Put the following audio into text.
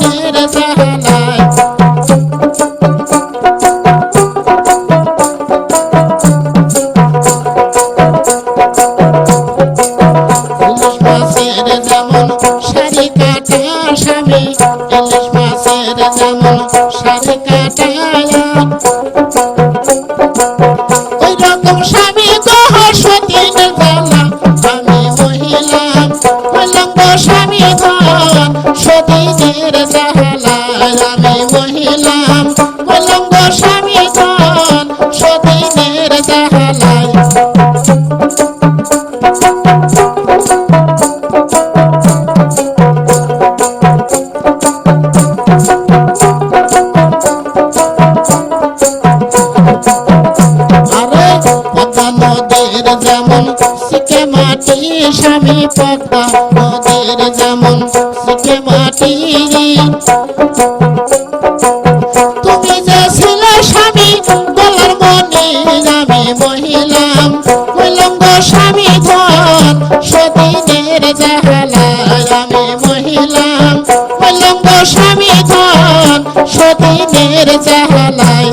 সতীনের জাহালায় ইলিশ মাছের যেমন শাড়ি কাটা স্বামী ইলিশ মাছের যেমন শাড়ি কাটা ওই রকম স্বামী গহ সতীনের জ্বালা আমি মহিলা উলঙ্গ স্বামী ধন সতীনের জাহালায় আমি মহিলা উলঙ্গ স্বামী ধন সতীনের জাহালায় নদীর যেমন শিখে মাটি স্বামী পদ্মা নদীর যেমন শিখে মাটি তুমি যে ছিলে স্বামী বলার মনে আমি মহিলাম উলঙ্গ স্বামী ধন সতীনের জাহালায় আমি মহিলাম উলঙ্গ স্বামী ধন সতীনের জাহালায়